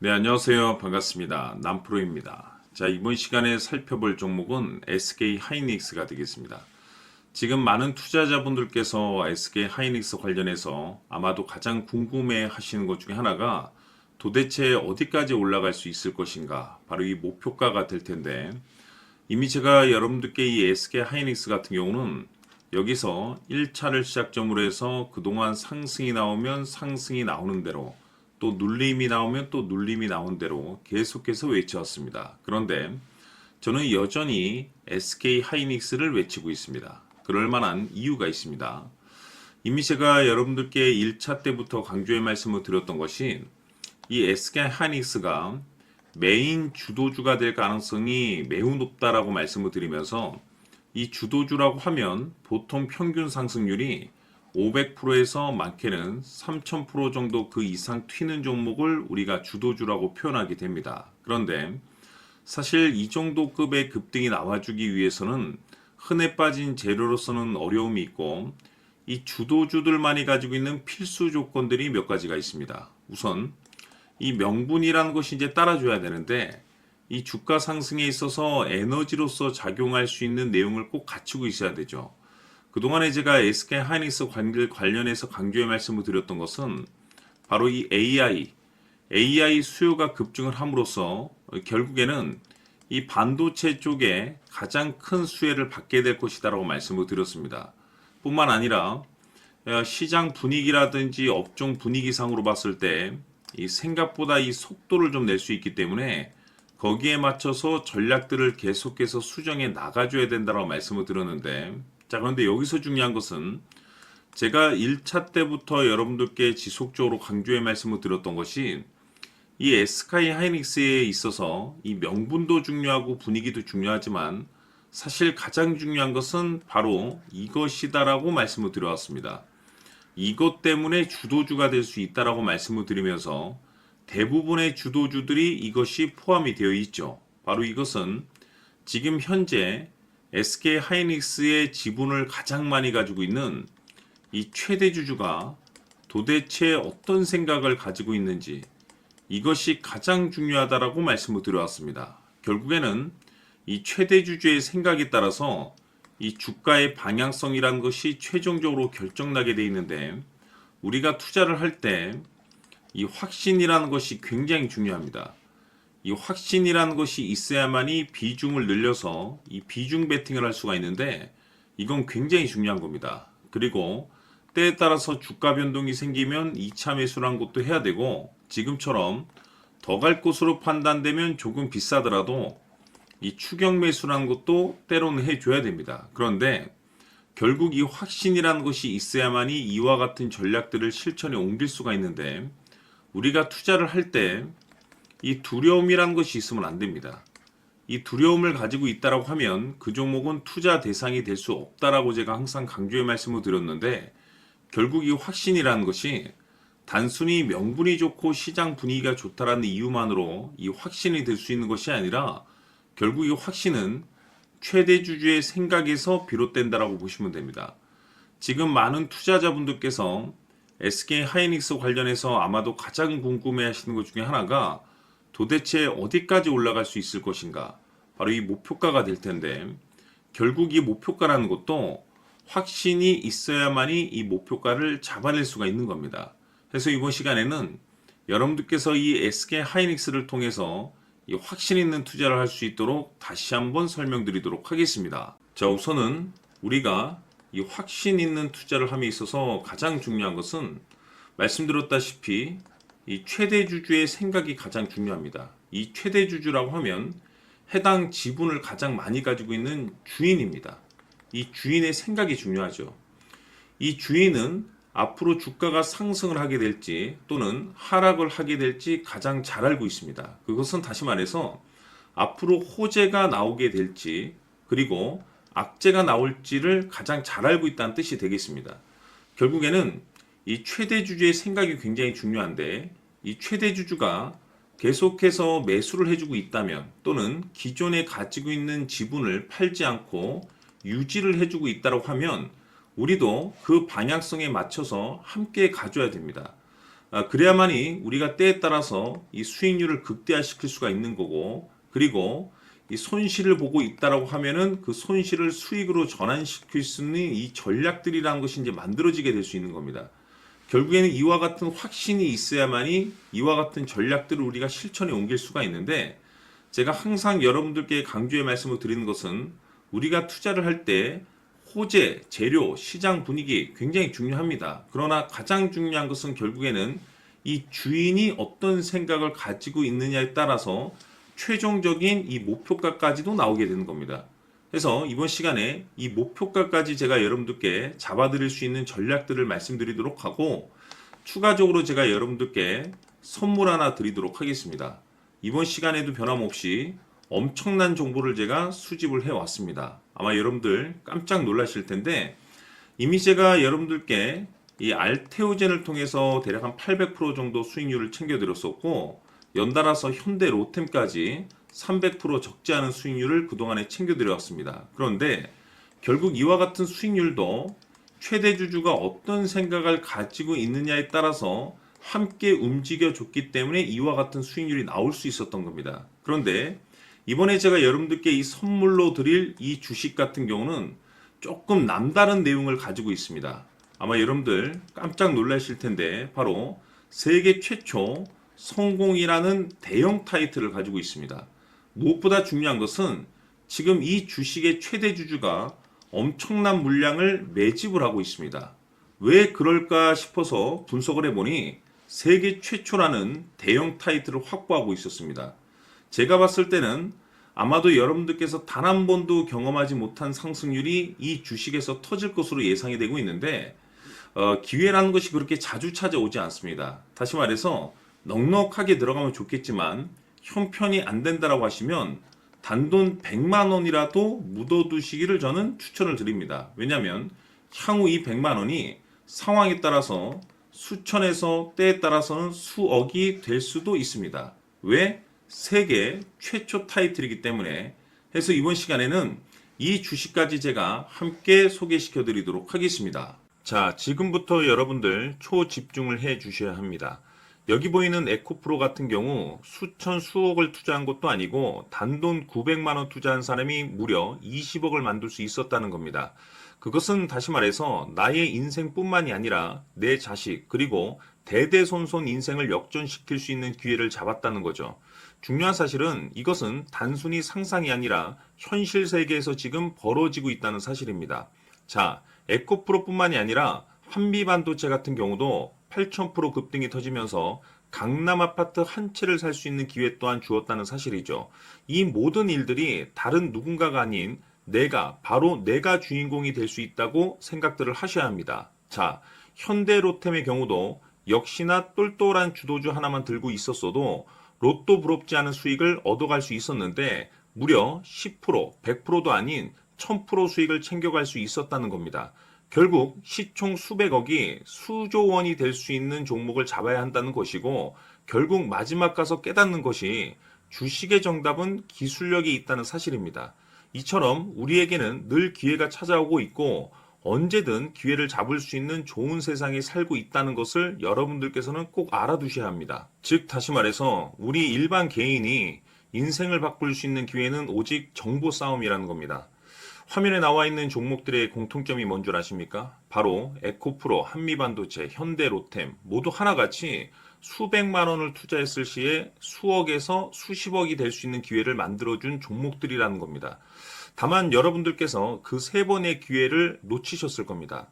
네, 안녕하세요. 반갑습니다. 남프로입니다. 자, 이번 시간에 살펴볼 종목은 SK 하이닉스가 되겠습니다. 지금 많은 투자자분들께서 SK 하이닉스 관련해서 아마도 가장 궁금해 하시는 것 중에 하나가 도대체 어디까지 올라갈 수 있을 것인가? 바로 이 목표가가 될 텐데, 이미 제가 여러분들께 이 SK 하이닉스 같은 경우는 여기서 1차를 시작점으로 해서 그동안 상승이 나오면 상승이 나오는 대로, 또 눌림이 나오면 또 눌림이 나온 대로 계속해서 외쳐왔습니다. 그런데 저는 여전히 SK 하이닉스를 외치고 있습니다. 그럴 만한 이유가 있습니다. 이미 제가 여러분들께 1차 때부터 강조의 말씀을 드렸던 것이 이 SK 하이닉스가 메인 주도주가 될 가능성이 매우 높다라고 말씀을 드리면서, 이 주도주라고 하면 보통 평균 상승률이 500%에서 많게는 3000% 정도 그 이상 튀는 종목을 우리가 주도주라고 표현하게 됩니다. 그런데 사실 이 정도 급의 급등이 나와주기 위해서는 흔해 빠진 재료로서는 어려움이 있고, 이 주도주들만이 가지고 있는 필수 조건들이 몇 가지가 있습니다. 우선 이 명분이라는 것이 이제 따라줘야 되는데, 이 주가 상승에 있어서 에너지로서 작용할 수 있는 내용을 꼭 갖추고 있어야 되죠. 그동안에 제가 SK 하이닉스 관련해서 강조의 말씀을 드렸던 것은 바로 이 AI 수요가 급증을 함으로써 결국에는 이 반도체 쪽에 가장 큰 수혜를 받게 될 것이다라고 말씀을 드렸습니다. 뿐만 아니라 시장 분위기라든지 업종 분위기상으로 봤을 때 이 생각보다 이 속도를 좀 낼 수 있기 때문에 거기에 맞춰서 전략들을 계속해서 수정해 나가줘야 된다고 말씀을 드렸는데, 자, 그런데 여기서 중요한 것은 제가 1차 때부터 여러분들께 지속적으로 강조의 말씀을 드렸던 것이 이 SK 하이닉스에 있어서 이 명분도 중요하고 분위기도 중요하지만 사실 가장 중요한 것은 바로 이것이다라고 말씀을 드려왔습니다. 이것 때문에 주도주가 될 수 있다라고 말씀을 드리면서 대부분의 주도주들이 이것이 포함이 되어 있죠. 바로 이것은 지금 현재 SK 하이닉스의 지분을 가장 많이 가지고 있는 이 최대 주주가 도대체 어떤 생각을 가지고 있는지, 이것이 가장 중요하다라고 말씀을 드려왔습니다. 결국에는 이 최대 주주의 생각에 따라서 이 주가의 방향성이라는 것이 최종적으로 결정나게 돼 있는데, 우리가 투자를 할 때 이 확신이라는 것이 굉장히 중요합니다. 이 확신이라는 것이 있어야만이 비중을 늘려서 이 비중 베팅을 할 수가 있는데, 이건 굉장히 중요한 겁니다. 그리고 때에 따라서 주가 변동이 생기면 2차 매수라는 것도 해야 되고, 지금처럼 더 갈 곳으로 판단되면 조금 비싸더라도 이 추격 매수라는 것도 때로는 해줘야 됩니다. 그런데 결국 이 확신이라는 것이 있어야만이 이와 같은 전략들을 실천에 옮길 수가 있는데, 우리가 투자를 할 때 이 두려움이라는 것이 있으면 안 됩니다. 이 두려움을 가지고 있다라고 하면 그 종목은 투자 대상이 될 수 없다라고 제가 항상 강조의 말씀을 드렸는데, 결국 이 확신이라는 것이 단순히 명분이 좋고 시장 분위기가 좋다라는 이유만으로 이 확신이 될 수 있는 것이 아니라, 결국 이 확신은 최대 주주의 생각에서 비롯된다라고 보시면 됩니다. 지금 많은 투자자분들께서 SK 하이닉스 관련해서 아마도 가장 궁금해 하시는 것 중에 하나가 도대체 어디까지 올라갈 수 있을 것인가? 바로 이 목표가가 될 텐데, 결국 이 목표가라는 것도 확신이 있어야만이 이 목표가를 잡아낼 수가 있는 겁니다. 그래서 이번 시간에는 여러분들께서 이 SK 하이닉스를 통해서 이 확신 있는 투자를 할 수 있도록 다시 한번 설명드리도록 하겠습니다. 자, 우선은 우리가 이 확신 있는 투자를 함에 있어서 가장 중요한 것은 말씀드렸다시피 이 최대 주주의 생각이 가장 중요합니다. 이 최대 주주라고 하면 해당 지분을 가장 많이 가지고 있는 주인입니다. 이 주인의 생각이 중요하죠. 이 주인은 앞으로 주가가 상승을 하게 될지 또는 하락을 하게 될지 가장 잘 알고 있습니다. 그것은 다시 말해서 앞으로 호재가 나오게 될지 그리고 악재가 나올지를 가장 잘 알고 있다는 뜻이 되겠습니다. 결국에는 이 최대 주주의 생각이 굉장히 중요한데, 이 최대 주주가 계속해서 매수를 해주고 있다면 또는 기존에 가지고 있는 지분을 팔지 않고 유지를 해주고 있다고 하면 우리도 그 방향성에 맞춰서 함께 가줘야 됩니다. 그래야만이 우리가 때에 따라서 이 수익률을 극대화시킬 수가 있는 거고, 그리고 이 손실을 보고 있다라고 하면은 그 손실을 수익으로 전환시킬 수 있는 이 전략들이라는 것이 이제 만들어지게 될 수 있는 겁니다. 결국에는 이와 같은 확신이 있어야만이 이와 같은 전략들을 우리가 실천에 옮길 수가 있는데, 제가 항상 여러분들께 강조의 말씀을 드리는 것은 우리가 투자를 할 때 호재, 재료, 시장 분위기 굉장히 중요합니다. 그러나 가장 중요한 것은 결국에는 이 주인이 어떤 생각을 가지고 있느냐에 따라서 최종적인 이 목표가까지도 나오게 되는 겁니다. 그래서 이번 시간에 이 목표가까지 제가 여러분들께 잡아드릴 수 있는 전략들을 말씀드리도록 하고, 추가적으로 제가 여러분들께 선물 하나 드리도록 하겠습니다. 이번 시간에도 변함없이 엄청난 정보를 제가 수집을 해왔습니다. 아마 여러분들 깜짝 놀라실 텐데, 이미 제가 여러분들께 이 알테오젠을 통해서 대략 한 800% 정도 수익률을 챙겨드렸었고, 연달아서 현대 로템까지 300% 적지 않은 수익률을 그동안에 챙겨드려왔습니다. 그런데 결국 이와 같은 수익률도 최대 주주가 어떤 생각을 가지고 있느냐에 따라서 함께 움직여줬기 때문에 이와 같은 수익률이 나올 수 있었던 겁니다. 그런데 이번에 제가 여러분들께 이 선물로 드릴 이 주식 같은 경우는 조금 남다른 내용을 가지고 있습니다. 아마 여러분들 깜짝 놀라실 텐데, 바로 세계 최초 성공이라는 대형 타이틀을 가지고 있습니다. 무엇보다 중요한 것은 지금 이 주식의 최대 주주가 엄청난 물량을 매집을 하고 있습니다. 왜 그럴까 싶어서 분석을 해보니 세계 최초라는 대형 타이틀을 확보하고 있었습니다. 제가 봤을 때는 아마도 여러분들께서 단 한 번도 경험하지 못한 상승률이 이 주식에서 터질 것으로 예상이 되고 있는데, 기회라는 것이 그렇게 자주 찾아오지 않습니다. 다시 말해서 넉넉하게 들어가면 좋겠지만 형편이 안 된다라고 하시면 단돈 100만 원이라도 묻어두시기를 저는 추천을 드립니다. 왜냐하면 향후 이 100만 원이 상황에 따라서 수천에서 때에 따라서는 수억이 될 수도 있습니다. 왜? 세계 최초 타이틀이기 때문에. 해서 이번 시간에는 이 주식까지 제가 함께 소개시켜 드리도록 하겠습니다. 자, 지금부터 여러분들 초집중을 해 주셔야 합니다. 여기 보이는 에코프로 같은 경우 수천 수억을 투자한 것도 아니고 단돈 900만 원 투자한 사람이 무려 20억을 만들 수 있었다는 겁니다. 그것은 다시 말해서 나의 인생뿐만이 아니라 내 자식 그리고 대대손손 인생을 역전시킬 수 있는 기회를 잡았다는 거죠. 중요한 사실은 이것은 단순히 상상이 아니라 현실 세계에서 지금 벌어지고 있다는 사실입니다. 자, 에코프로뿐만이 아니라 한미반도체 같은 경우도 8,000% 급등이 터지면서 강남 아파트 한 채를 살 수 있는 기회 또한 주었다는 사실이죠. 이 모든 일들이 다른 누군가가 아닌 바로 내가 주인공이 될 수 있다고 생각들을 하셔야 합니다. 자, 현대로템의 경우도 역시나 똘똘한 주도주 하나만 들고 있었어도 로또 부럽지 않은 수익을 얻어갈 수 있었는데 무려 10%, 100%도 아닌 1000% 수익을 챙겨갈 수 있었다는 겁니다. 결국 시총 수백억이 수조 원이 될 수 있는 종목을 잡아야 한다는 것이고, 결국 마지막 가서 깨닫는 것이 주식의 정답은 기술력이 있다는 사실입니다. 이처럼 우리에게는 늘 기회가 찾아오고 있고 언제든 기회를 잡을 수 있는 좋은 세상에 살고 있다는 것을 여러분들께서는 꼭 알아두셔야 합니다. 즉 다시 말해서 우리 일반 개인이 인생을 바꿀 수 있는 기회는 오직 정보 싸움이라는 겁니다. 화면에 나와 있는 종목들의 공통점이 뭔 줄 아십니까? 바로 에코프로, 한미반도체, 현대로템 모두 하나같이 수백만 원을 투자했을 시에 수억에서 수십억이 될 수 있는 기회를 만들어준 종목들이라는 겁니다. 다만 여러분들께서 그 세 번의 기회를 놓치셨을 겁니다.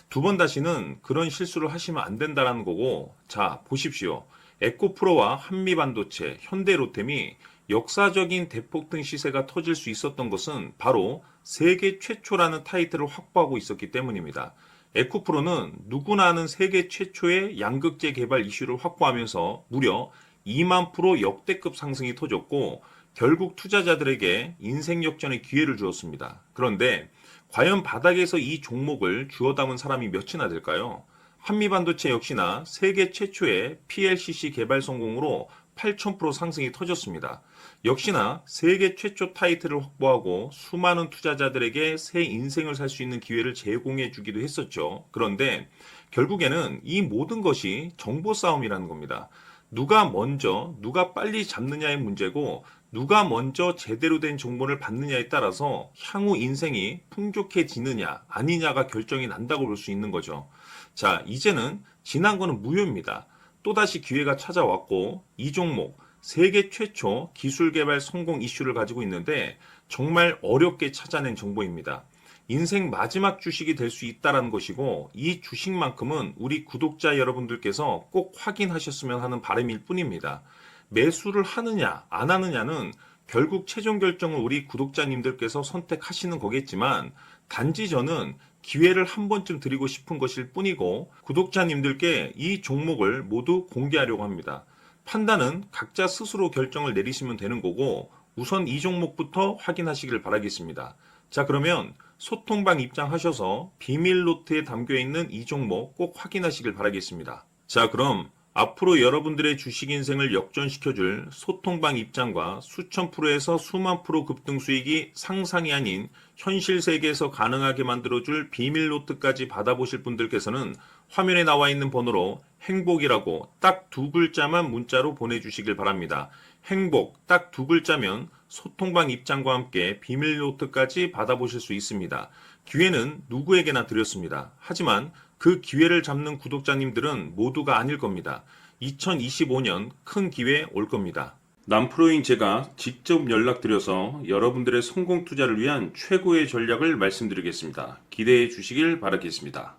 두 번 다시는 그런 실수를 하시면 안 된다는 거고, 자 보십시오. 에코프로와 한미반도체, 현대로템이 역사적인 대폭등 시세가 터질 수 있었던 것은 바로 세계 최초라는 타이틀을 확보하고 있었기 때문입니다. 에코프로는 누구나 아는 세계 최초의 양극재 개발 이슈를 확보하면서 무려 2만 프로 역대급 상승이 터졌고 결국 투자자들에게 인생 역전의 기회를 주었습니다. 그런데 과연 바닥에서 이 종목을 주워 담은 사람이 몇이나 될까요? 한미반도체 역시나 세계 최초의 PLCC 개발 성공으로 8,000% 상승이 터졌습니다. 역시나 세계 최초 타이틀을 확보하고 수많은 투자자들에게 새 인생을 살 수 있는 기회를 제공해 주기도 했었죠. 그런데 결국에는 이 모든 것이 정보 싸움이라는 겁니다. 누가 먼저, 누가 빨리 잡느냐의 문제고, 누가 먼저 제대로 된 정보를 받느냐에 따라서 향후 인생이 풍족해지느냐, 아니냐가 결정이 난다고 볼 수 있는 거죠. 자, 이제는 지난 거는 무효입니다. 또다시 기회가 찾아왔고, 이 종목, 세계 최초 기술 개발 성공 이슈를 가지고 있는데, 정말 어렵게 찾아낸 정보입니다. 인생 마지막 주식이 될 수 있다는 것이고, 이 주식만큼은 우리 구독자 여러분들께서 꼭 확인하셨으면 하는 바람일 뿐입니다. 매수를 하느냐 안 하느냐는 결국 최종 결정을 우리 구독자님들께서 선택하시는 거겠지만, 단지 저는 기회를 한 번쯤 드리고 싶은 것일 뿐이고, 구독자님들께 이 종목을 모두 공개하려고 합니다. 판단은 각자 스스로 결정을 내리시면 되는 거고, 우선 이 종목부터 확인하시길 바라겠습니다. 자, 그러면 소통방 입장하셔서 비밀 노트에 담겨 있는 이 종목 꼭 확인하시길 바라겠습니다. 자, 그럼 앞으로 여러분들의 주식 인생을 역전시켜줄 소통방 입장과 수천 프로에서 수만 프로 급등 수익이 상상이 아닌 현실 세계에서 가능하게 만들어줄 비밀 노트까지 받아보실 분들께서는 화면에 나와 있는 번호로 행복이라고 딱 두 글자만 문자로 보내주시길 바랍니다. 행복 딱 두 글자면 소통방 입장과 함께 비밀 노트까지 받아보실 수 있습니다. 기회는 누구에게나 드렸습니다. 하지만 그 기회를 잡는 구독자님들은 모두가 아닐 겁니다. 2025년 큰 기회 올 겁니다. 남프로인 제가 직접 연락드려서 여러분들의 성공 투자를 위한 최고의 전략을 말씀드리겠습니다. 기대해 주시길 바라겠습니다.